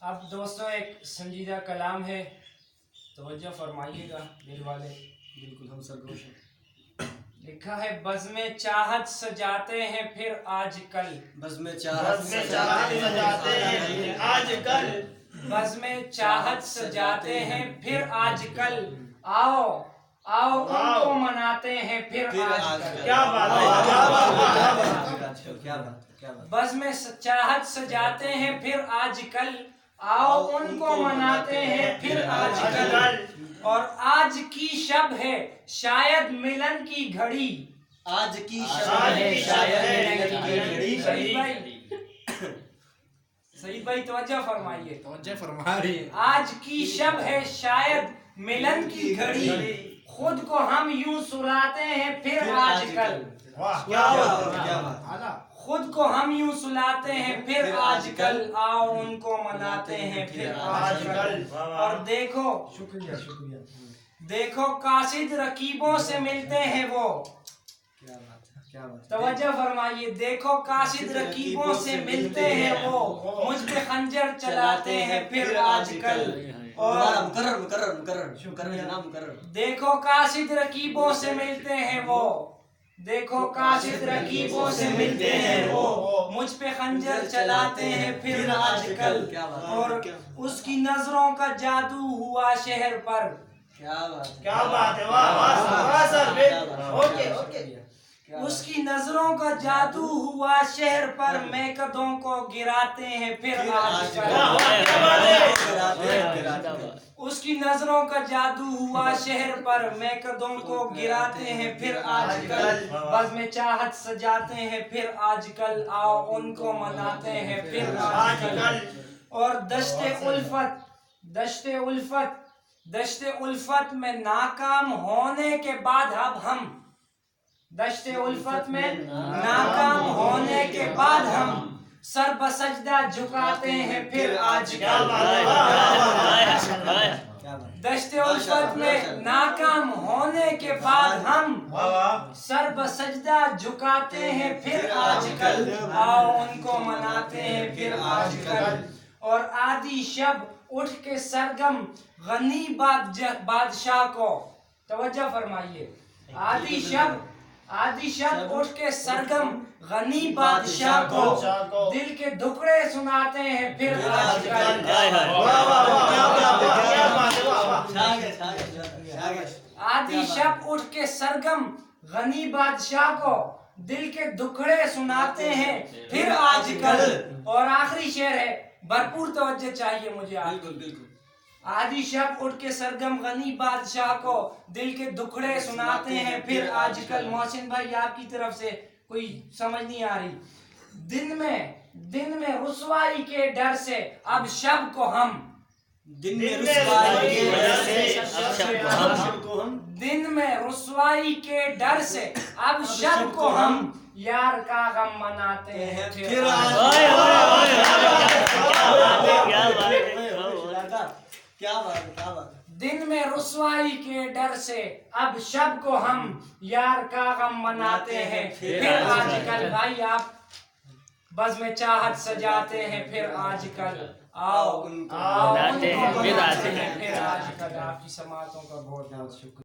اب دوستوں ایک سنجیدہ کلام ہے، توجہ فرمائیے گا دل والے، بالکل ہم سرگوش ہیں۔ لکھا ہے بزم چاہت سجاتے ہیں پھر آج کل، بزم چاہت سجاتے ہیں آج کل، بزم چاہت سجاتے ہیں پھر آج کل، آؤ آؤ ان کو مناتے ہیں پھر آج کل۔ کیا بات ہے، کیا بات، بزم چاہت سجاتے ہیں پھر آج کل، آؤ ان کو مناتے ہیں پھر آج کل، اور آج کی شب ہے شاید ملن کی گھڑی، آج کی شب ہے شاید ملن کی گھڑی۔ صحیح بھائی توجہ فرمائیے، توجہ فرما رہی ہے۔ آج کی شب ہے شاید ملن کی گھڑی، خود کو ہم یوں سلاتے ہیں پھر آج کل، کیا بات، خود کو ہم یوں سلاتے ہیں پھر آج کل، آؤ ان کو مناتے ہیں پھر آج کل۔ اور دیکھو شکریہ شکریہ۔ دیکھو قاصد رقیبوں سے ملتے ہیں وہ، کیا بات، توجہ فرمائیے، دیکھو قاصد رقیبوں سے ملتے ہیں وہ، مجھ پہ خنجر چلاتے ہیں پھر آج کل، اور مقرر۔ دیکھو قاصد رقیبوں سے ملتے ہیں وہ، دیکھو قاصد رقیبوں سے ملتے ہیں وہ، مجھ پہ خنجر چلاتے ہیں پھر آج کل، اور اس کی نظروں کا جادو ہوا شہر پر، کیا بات ہے، واہ واہ سر، اوکے اوکے، اس کی نظروں کا جادو ہوا شہر پر، میکدوں کو گراتے ہیں پھر آج کل، اس کی نظروں کا جادو ہوا شہر پر، میکدوں کو گراتے ہیں پھر آج کل، بزم چاہت سجاتے ہیں پھر آج کل، آؤ ان کو مناتے ہیں پھر آج کل، اور دشت الفت میں ناکام ہونے کے بعد اب ہم، دشت الفت میں ناکام ہونے کے بعد ہم، سر بسجدہ جھکاتے ہیں پھر آج کل، دشت الفت میں ناکام ہونے کے بعد ہم، سر بسجدہ جھکاتے ہیں پھر آج کل، آؤ ان کو مناتے ہیں پھر آج کل، اور آدھی شب اٹھ کے سرگم غنی بادشاہ کو، توجہ فرمائیے، آدھی شب اٹھ کے سرگم غنی بادشاہ کو، دل کے دکڑے سناتے ہیں پھر آج کل، آدھی شب اٹھ کے سرگم غنی بادشاہ کو، دل کے دکھڑے سناتے ہیں پھر آج کل، اور آخری شعر ہے، بھرپور توجہ چاہیے مجھے آپ کی، آدھی شب اٹھ کے سرگم غنی بادشاہ کو، دل کے دکھڑے سناتے ہیں پھر آج کل۔ محسن بھائی آپ کی طرف سے کوئی سمجھ نہیں آ رہی، دن میں رسوائی کے ڈر سے اب شب کو ہم، دن میں رسوائی کے ڈر سے اب شب کو ہم، یار کا غم مناتے ہیں پھر آج کل، دن میں رسوائی کے ڈر سے اب شب کو ہم، یار کا غم مناتے ہیں پھر آج کل۔ بھائی آپ بزم چاہت سجاتے ہیں پھر آج کل، آؤ ان کو مناتے ہیں پھر آج کل۔ آپ کی سماعتوں کا بہت بہت شکریہ۔